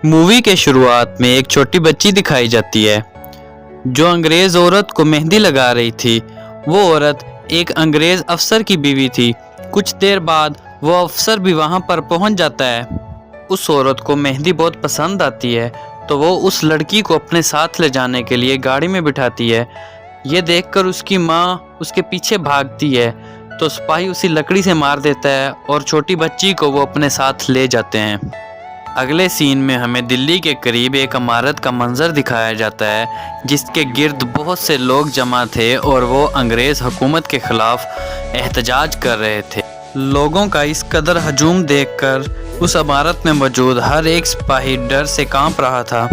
Movie के शुरुआत में एक छोटी बच्ची दिखाई जाती है जो अंग्रेज औरत को मेहंदी लगा रही थी। वो औरत एक अंग्रेज अफसर की बीवी थी। कुछ देर बाद वो अफसर भी वहां पर पहुंच जाता है। उस औरत को मेहंदी बहुत पसंद आती है तो वो उस लड़की को अपने साथ ले जाने के लिए गाड़ी में बिठाती है। ये देखकर उसकी माँ उसके पीछे भागती है तो सिपाही उसी लकड़ी से मार देता है और छोटी बच्ची को वो अपने साथ ले जाते हैं। अगले सीन में हमें दिल्ली के करीब एक इमारत का मंजर दिखाया जाता है जिसके गिर्द बहुत से लोग जमा थे और वो अंग्रेज़ हुकूमत के ख़िलाफ़ एहतजाज कर रहे थे। लोगों का इस कदर हजूम देखकर उस इमारत में मौजूद हर एक सिपाही डर से कांप रहा था।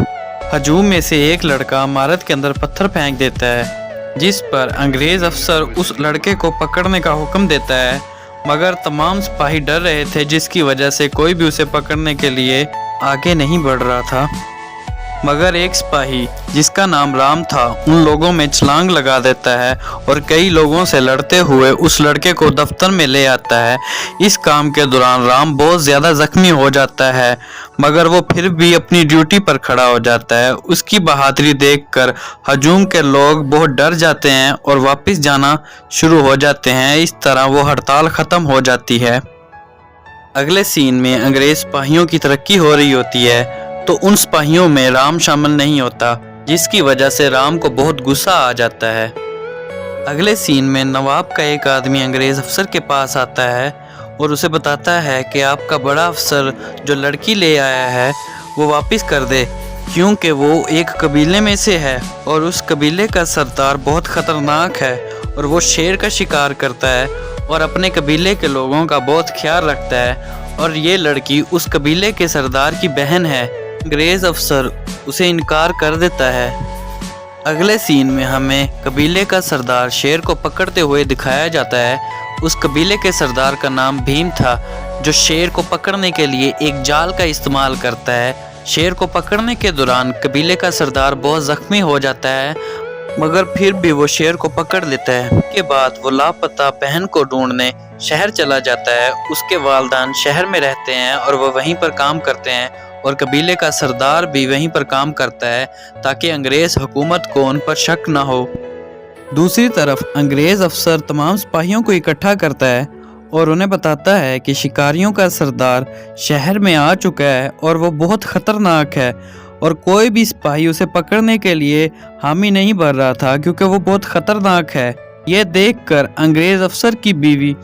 हजूम में से एक लड़का इमारत के अंदर पत्थर फेंक देता है जिस पर अंग्रेज़ अफसर उस लड़के को पकड़ने का हुक्म देता है, मगर तमाम सिपाही डर रहे थे जिसकी वजह से कोई भी उसे पकड़ने के लिए आगे नहीं बढ़ रहा था। मगर एक सिपाही जिसका नाम राम था उन लोगों में छलांग लगा देता है और कई लोगों से लड़ते हुए उस लड़के को दफ्तर में ले आता है। इस काम के दौरान राम बहुत ज़्यादा जख्मी हो जाता है मगर वो फिर भी अपनी ड्यूटी पर खड़ा हो जाता है। उसकी बहादुरी देखकर हजूम के लोग बहुत डर जाते हैं और वापस जाना शुरू हो जाते हैं। इस तरह वो हड़ताल ख़त्म हो जाती है। अगले सीन में अंग्रेज़ सिपाहियों की तरक्की हो रही होती है तो उन सिपाहियों में राम शामिल नहीं होता जिसकी वजह से राम को बहुत गुस्सा आ जाता है। अगले सीन में नवाब का एक आदमी अंग्रेज़ अफसर के पास आता है और उसे बताता है कि आपका बड़ा अफसर जो लड़की ले आया है वो वापस कर दे क्योंकि वो एक कबीले में से है और उस कबीले का सरदार बहुत ख़तरनाक है और वो शेर का शिकार करता है और अपने कबीले के लोगों का बहुत ख्याल रखता है और ये लड़की उस कबीले के सरदार की बहन है। अंग्रेज़ अफसर उसे इनकार कर देता है। अगले सीन में हमें कबीले का सरदार शेर को पकड़ते हुए दिखाया जाता है। उस कबीले के सरदार का नाम भीम था जो शेर को पकड़ने के लिए एक जाल का इस्तेमाल करता है। शेर को पकड़ने के दौरान कबीले का सरदार बहुत ज़ख्मी हो जाता है मगर फिर भी वो शेर को पकड़ लेता है। उसके बाद वो लापता बहन को ढूंढने शहर चला जाता है। उसके वालिदैन शहर में रहते हैं और वो वहीं पर काम करते हैं और कबीले का सरदार भी वहीं पर काम करता है ताकि अंग्रेज़ हुकूमत को उन पर शक ना हो। दूसरी तरफ अंग्रेज़ अफसर तमाम सिपाहियों को इकट्ठा करता है और उन्हें बताता है कि शिकारियों का सरदार शहर में आ चुका है और वो बहुत ख़तरनाक है और कोई भी सिपाही उसे पकड़ने के लिए हामी नहीं भर रहा था क्योंकि वो बहुत ख़तरनाक है। ये देखकर अंग्रेज़ अफसर की बीवी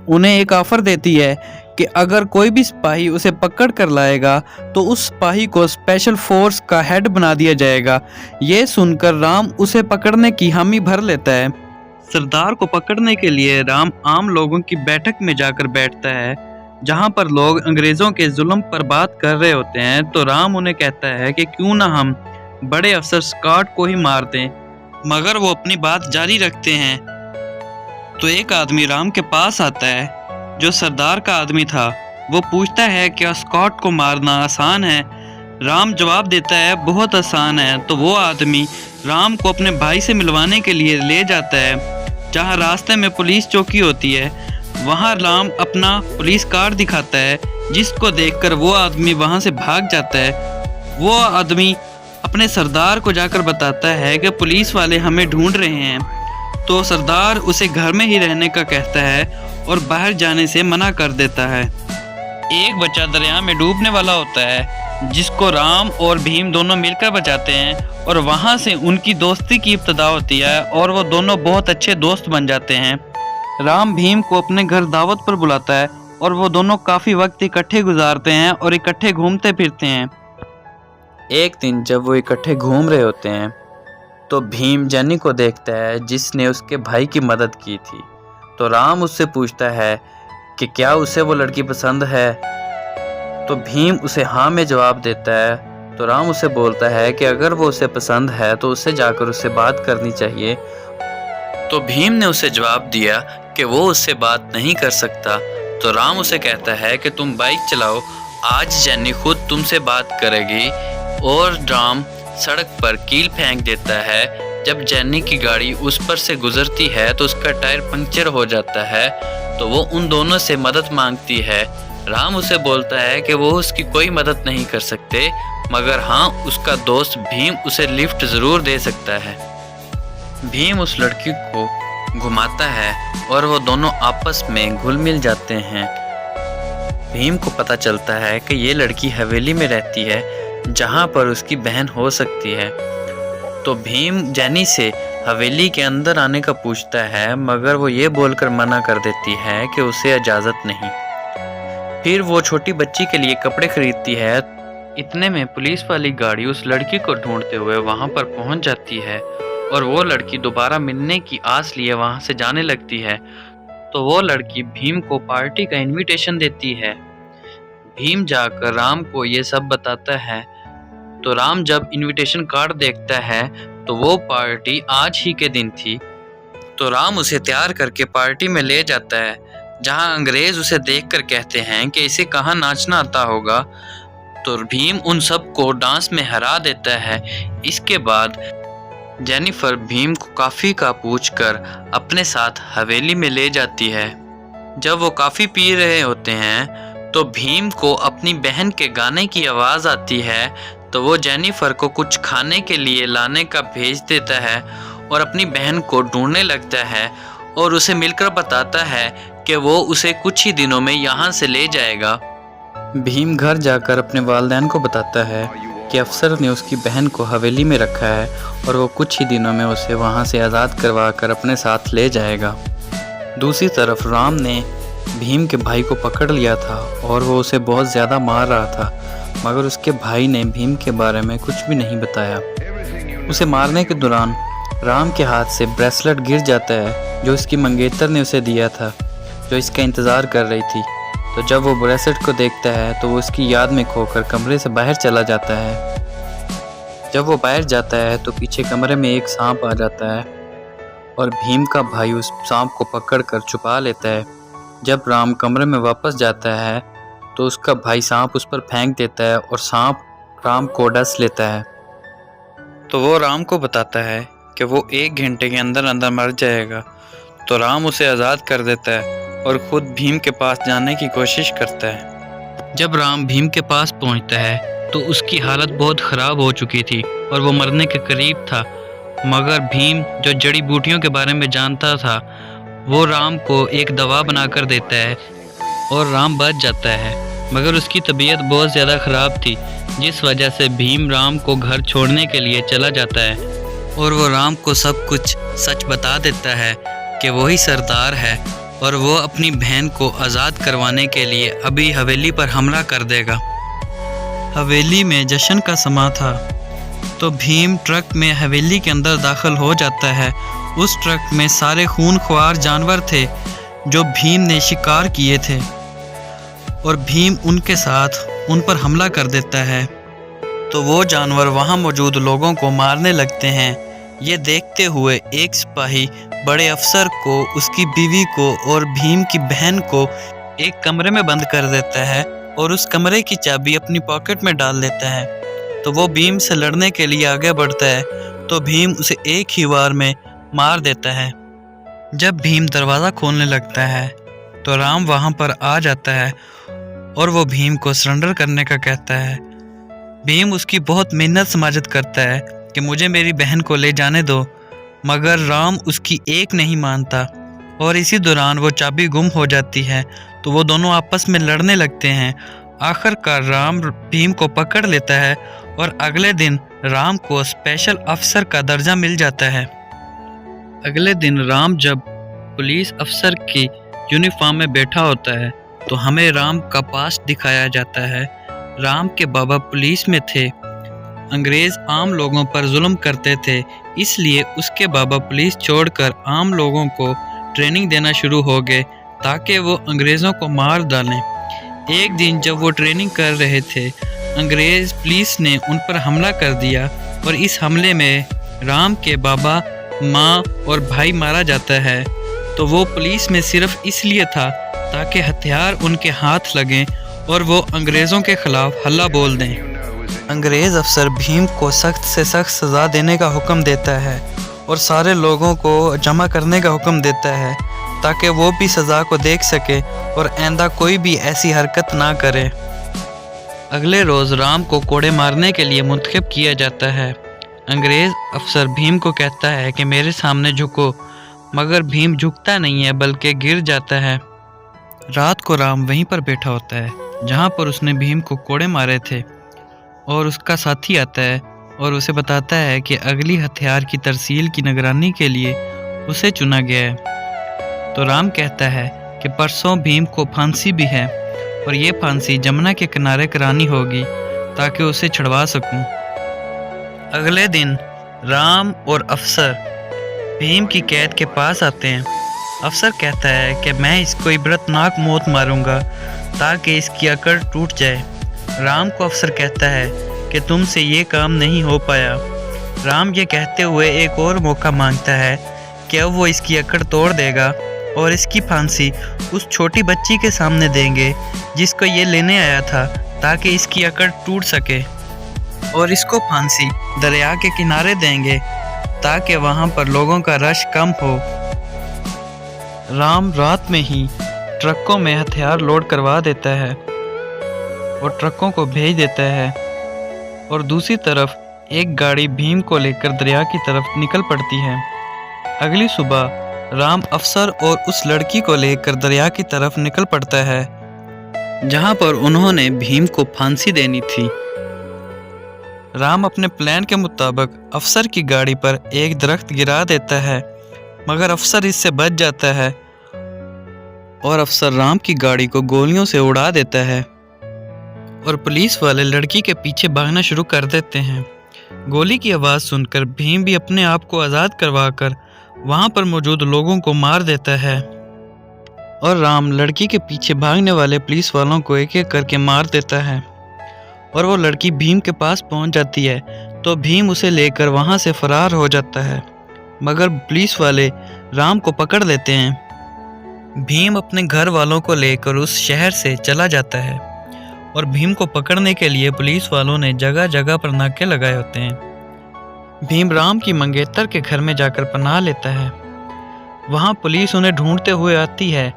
उन्हें एक ऑफ़र देती है कि अगर कोई भी सिपाही उसे पकड़ कर लाएगा तो उस सिपाही को स्पेशल फोर्स का हेड बना दिया जाएगा। ये सुनकर राम उसे पकड़ने की हामी भर लेता है। सरदार को पकड़ने के लिए राम आम लोगों की बैठक में जाकर बैठता है जहां पर लोग अंग्रेज़ों के जुल्म पर बात कर रहे होते हैं। तो राम उन्हें कहता है कि क्यों ना हम बड़े अफसर स्कॉट को ही मार दें, मगर वो अपनी बात जारी रखते हैं। तो एक आदमी राम के पास आता है जो सरदार का आदमी था। वो पूछता है क्या स्कॉट को मारना आसान है? राम जवाब देता है बहुत आसान है। तो वो आदमी राम को अपने भाई से मिलवाने के लिए ले जाता है जहां रास्ते में पुलिस चौकी होती है। वहां राम अपना पुलिस कार्ड दिखाता है जिसको देखकर वो आदमी वहां से भाग जाता है। वो आदमी अपने सरदार को जाकर बताता है कि पुलिस वाले हमें ढूंढ रहे हैं। तो सरदार उसे घर में ही रहने का कहता है और बाहर जाने से मना कर देता है। एक बच्चा दरिया में डूबने वाला होता है जिसको राम और भीम दोनों मिलकर बचाते हैं और वहां से उनकी दोस्ती की इब्तिदा होती है और वो दोनों बहुत अच्छे दोस्त बन जाते हैं। राम भीम को अपने घर दावत पर बुलाता है और वो दोनों काफ़ी वक्त इकट्ठे गुजारते हैं और इकट्ठे घूमते फिरते हैं। एक दिन जब वो इकट्ठे घूम रहे होते हैं तो भीम जैनी को देखता है जिसने उसके भाई की मदद की थी। तो राम उससे पूछता है कि क्या उसे वो लड़की पसंद है। तो भीम उसे हाँ में जवाब देता है। तो राम उसे बोलता है कि अगर वो उसे पसंद है तो उससे जाकर उससे बात करनी चाहिए। तो भीम ने उसे जवाब दिया कि वो उससे बात नहीं कर सकता। तो राम उसे कहता है कि तुम बाइक चलाओ, आज जैनी खुद तुमसे बात करेगी। और राम सड़क पर कील फेंक देता है। जब जैनी की गाड़ी उस पर से गुजरती है तो उसका टायर पंक्चर हो जाता है। तो वो उन दोनों से मदद मांगती है राम उसे बोलता है कि वो उसकी कोई मदद नहीं कर सकते, मगर हाँ उसका दोस्त भीम उसे लिफ्ट ज़रूर दे सकता है। भीम उस लड़की को घुमाता है और वो दोनों आपस में घुल मिल जाते हैं। भीम को पता चलता है कि ये लड़की हवेली में रहती है जहाँ पर उसकी बहन हो सकती है। तो भीम जैनी से हवेली के अंदर आने का पूछता है, मगर वो ये बोलकर मना कर देती है कि उसे इजाज़त नहीं। फिर वो छोटी बच्ची के लिए कपड़े खरीदती है। इतने में पुलिस वाली गाड़ी उस लड़की को ढूंढते हुए वहाँ पर पहुँच जाती है और वो लड़की दोबारा मिलने की आस लिए वहाँ से जाने लगती है। तो वो लड़की भीम को पार्टी का इनविटेशन देती है। भीम जाकर राम को ये सब बताता है। तो राम जब इनविटेशन कार्ड देखता है तो वो पार्टी आज ही के दिन थी। तो राम उसे तैयार करके पार्टी में ले जाता है, जहां अंग्रेज उसे देखकर कहते हैं कि इसे कहाँ नाचना आता होगा। तो भीम उन सब को डांस में हरा देता है। इसके बाद जेनिफर भीम को कॉफ़ी का पूछकर अपने साथ हवेली में ले जाती है। जब वो कॉफ़ी पी रहे होते हैं तो भीम को अपनी बहन के गाने की आवाज़ आती है। तो वो जेनिफर को कुछ खाने के लिए लाने का भेज देता है और अपनी बहन को ढूंढने लगता है और उसे मिलकर बताता है कि वो उसे कुछ ही दिनों में यहाँ से ले जाएगा। भीम घर जाकर अपने वालिदैन को बताता है कि अफसर ने उसकी बहन को हवेली में रखा है और वो कुछ ही दिनों में उसे वहाँ से आज़ाद करवा कर अपने साथ ले जाएगा। दूसरी तरफ राम ने भीम के भाई को पकड़ लिया था और वो उसे बहुत ज़्यादा मार रहा था, मगर उसके भाई ने भीम के बारे में कुछ भी नहीं बताया। उसे मारने के दौरान राम के हाथ से ब्रेसलेट गिर जाता है जो उसकी मंगेतर ने उसे दिया था, जो इसका इंतज़ार कर रही थी। तो जब वो ब्रेसलेट को देखता है तो वो उसकी याद में खोकर कमरे से बाहर चला जाता है। जब वो बाहर जाता है तो पीछे कमरे में एक सांप आ जाता है और भीम का भाई उस सांप को पकड़कर छुपा लेता है। जब राम कमरे में वापस जाता है तो उसका भाई सांप उस पर फेंक देता है और सांप राम को डस लेता है। तो वो राम को बताता है कि वो 1 घंटे के अंदर अंदर मर जाएगा। तो राम उसे आज़ाद कर देता है और ख़ुद भीम के पास जाने की कोशिश करता है। जब राम भीम के पास पहुंचता है तो उसकी हालत बहुत ख़राब हो चुकी थी और वो मरने के करीब था, मगर भीम जो जड़ी बूटियों के बारे में जानता था वो राम को एक दवा बनाकर देता है और राम बच जाता है। मगर उसकी तबीयत बहुत ज़्यादा ख़राब थी, जिस वजह से भीम राम को घर छोड़ने के लिए चला जाता है और वो राम को सब कुछ सच बता देता है कि वही सरदार है और वो अपनी बहन को आज़ाद करवाने के लिए अभी हवेली पर हमला कर देगा। हवेली में जश्न का समा था तो भीम ट्रक में हवेली के अंदर दाखिल हो जाता है। उस ट्रक में सारे खूनख्वार जानवर थे जो भीम ने शिकार किए थे और भीम उनके साथ उन पर हमला कर देता है। तो वो जानवर वहाँ मौजूद लोगों को मारने लगते हैं। ये देखते हुए एक सिपाही बड़े अफसर को, उसकी बीवी को और भीम की बहन को एक कमरे में बंद कर देता है और उस कमरे की चाबी अपनी पॉकेट में डाल लेता है। तो वो भीम से लड़ने के लिए आगे बढ़ता है तो भीम उसे एक ही वार में मार देता है। जब भीम दरवाज़ा खोलने लगता है तो राम वहाँ पर आ जाता है और वो भीम को सरेंडर करने का कहता है। भीम उसकी बहुत मिन्नत समाजत करता है कि मुझे मेरी बहन को ले जाने दो, मगर राम उसकी एक नहीं मानता और इसी दौरान वो चाबी गुम हो जाती है। तो वो दोनों आपस में लड़ने लगते हैं। आखिरकार राम भीम को पकड़ लेता है और अगले दिन राम को स्पेशल अफसर का दर्जा मिल जाता है। अगले दिन राम जब पुलिस अफसर की यूनिफॉर्म में बैठा होता है तो हमें राम का पास्ट दिखाया जाता है। राम के बाबा पुलिस में थे। अंग्रेज़ आम लोगों पर जुल्म करते थे, इसलिए उसके बाबा पुलिस छोड़कर आम लोगों को ट्रेनिंग देना शुरू हो गए ताकि वो अंग्रेज़ों को मार डालें। एक दिन जब वो ट्रेनिंग कर रहे थे, अंग्रेज़ पुलिस ने उन पर हमला कर दिया और इस हमले में राम के बाबा, माँ और भाई मारा जाता है। तो वो पुलिस में सिर्फ इसलिए था ताकि हथियार उनके हाथ लगें और वो अंग्रेज़ों के ख़िलाफ़ हल्ला बोल दें। अंग्रेज़ अफसर भीम को सख्त से सख्त सज़ा देने का हुक्म देता है और सारे लोगों को जमा करने का हुक्म देता है। ताकि वो भी सज़ा को देख सके और आइंदा कोई भी ऐसी हरकत ना करे। अगले रोज़ राम को कोड़े मारने के लिए मुंतखब किया जाता है। अंग्रेज़ अफसर भीम को कहता है कि मेरे सामने झुको, मगर भीम झुकता नहीं है बल्कि गिर जाता है। रात को राम वहीं पर बैठा होता है जहाँ पर उसने भीम को कोड़े मारे थे, और उसका साथी आता है और उसे बताता है कि अगली हथियार की तरसील की निगरानी के लिए उसे चुना गया है। तो राम कहता है कि परसों भीम को फांसी भी है और ये फांसी जमुना के किनारे करानी होगी ताकि उसे छुड़वा सकूं। अगले दिन राम और अफसर भीम की कैद के पास आते हैं। अफसर कहता है कि मैं इसको इबरतनाक मौत मारूंगा ताकि इसकी अकड़ टूट जाए। राम को अफसर कहता है कि तुमसे ये काम नहीं हो पाया। राम ये कहते हुए एक और मौका मांगता है कि अब वो इसकी अकड़ तोड़ देगा और इसकी फांसी उस छोटी बच्ची के सामने देंगे जिसको ये लेने आया था ताकि इसकी अकड़ टूट सके, और इसको फांसी दरिया के किनारे देंगे ताकि वहाँ पर लोगों का रश कम हो। राम रात में ही ट्रकों में हथियार लोड करवा देता है और ट्रकों को भेज देता है, और दूसरी तरफ एक गाड़ी भीम को लेकर दरिया की तरफ निकल पड़ती है। अगली सुबह राम अफसर और उस लड़की को लेकर दरिया की तरफ निकल पड़ता है जहाँ पर उन्होंने भीम को फांसी देनी थी। राम अपने प्लान के मुताबिक अफसर की गाड़ी पर एक दरख्त गिरा देता है, मगर अफसर इससे बच जाता है और अफसर राम की गाड़ी को गोलियों से उड़ा देता है, और पुलिस वाले लड़की के पीछे भागना शुरू कर देते हैं। गोली की आवाज़ सुनकर भीम भी अपने आप को आज़ाद करवाकर वहाँ पर मौजूद लोगों को मार देता है, और राम लड़की के पीछे भागने वाले पुलिस वालों को एक एक करके मार देता है, और वो लड़की भीम के पास पहुंच जाती है तो भीम उसे लेकर वहां से फरार हो जाता है, मगर पुलिस वाले राम को पकड़ लेते हैं। भीम अपने घर वालों को लेकर उस शहर से चला जाता है, और भीम को पकड़ने के लिए पुलिस वालों ने जगह जगह पर नाके लगाए होते हैं। भीम राम की मंगेतर के घर में जाकर पनाह लेता है। वहाँ पुलिस उन्हें ढूंढते हुए आती है,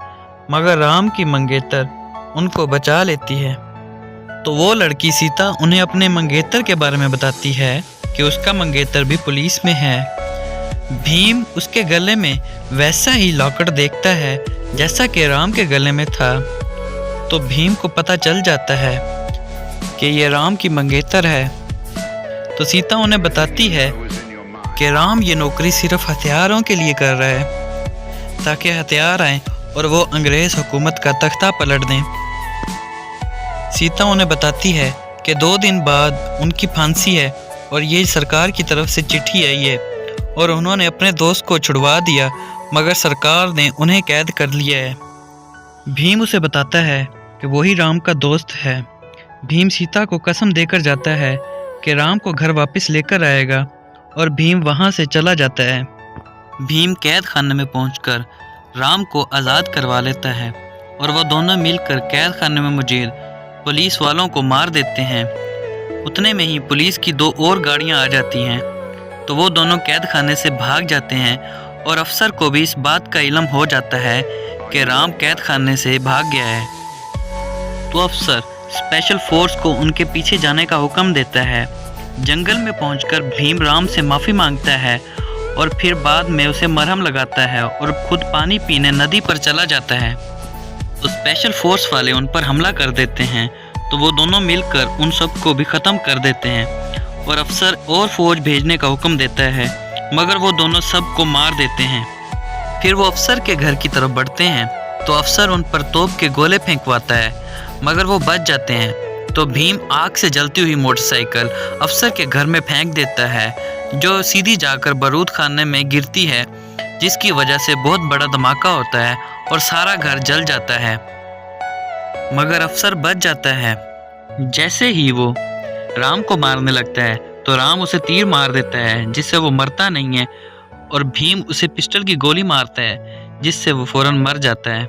मगर राम की मंगेतर उनको बचा लेती है। तो वो लड़की सीता उन्हें अपने मंगेतर के बारे में बताती है कि उसका मंगेतर भी पुलिस में है। भीम उसके गले में वैसा ही लॉकेट देखता है जैसा कि राम के गले में था, तो भीम को पता चल जाता है कि ये राम की मंगेतर है। तो सीता उन्हें बताती है कि राम ये नौकरी सिर्फ हथियारों के लिए कर रहा है ताकि हथियार आएं और वो अंग्रेज़ हुकूमत का तख्ता पलट दें। सीता उन्हें बताती है कि 2 दिन बाद उनकी फांसी है और ये सरकार की तरफ से चिट्ठी आई है, और उन्होंने अपने दोस्त को छुड़वा दिया मगर सरकार ने उन्हें कैद कर लिया है। भीम उसे बताता है कि वही राम का दोस्त है। भीम सीता को कसम देकर जाता है कि राम को घर वापस लेकर आएगा, और भीम वहाँ से चला जाता है। भीम कैद खाने में पहुंचकर राम को आज़ाद करवा लेता है, और वह दोनों मिलकर कैद खाने में मौजूद पुलिस वालों को मार देते हैं। उतने में ही पुलिस की 2 और गाड़ियां आ जाती हैं, तो वो दोनों कैद खाने से भाग जाते हैं, और अफसर को भी इस बात का इल्म हो जाता है कि राम कैद खाने से भाग गया है। तो अफसर स्पेशल फोर्स को उनके पीछे जाने का हुक्म देता है। जंगल में पहुंचकर भीम राम से माफ़ी मांगता है, और फिर बाद में उसे मरहम लगाता है और खुद पानी पीने नदी पर चला जाता है। तो स्पेशल फोर्स वाले उन पर हमला कर देते हैं, तो वो दोनों मिलकर उन सब को भी ख़त्म कर देते हैं, और अफसर और फौज भेजने का हुक्म देता है, मगर वो दोनों सब को मार देते हैं। फिर वो अफसर के घर की तरफ बढ़ते हैं, तो अफसर उन पर तोप के गोले फेंकवाता है, मगर वो बच जाते हैं। तो भीम आग से जलती हुई मोटरसाइकिल अफसर के घर में फेंक देता है, जो सीधी जाकर बारूद खाने में गिरती है, जिसकी वजह से बहुत बड़ा धमाका होता है और सारा घर जल जाता है, मगर अफसर बच जाता है। जैसे ही वो राम को मारने लगता है तो राम उसे तीर मार देता है, जिससे वो मरता नहीं है, और भीम उसे पिस्टल की गोली मारता है, जिससे वो फौरन मर जाता है।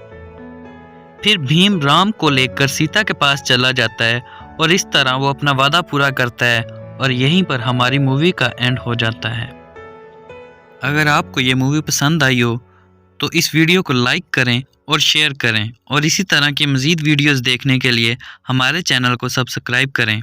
फिर भीम राम को लेकर सीता के पास चला जाता है, और इस तरह वो अपना वादा पूरा करता है, और यहीं पर हमारी मूवी का एंड हो जाता है। अगर आपको ये मूवी पसंद आई हो तो इस वीडियो को लाइक करें और शेयर करें और इसी तरह की मज़ीद वीडियोस देखने के लिए हमारे चैनल को सब्सक्राइब करें।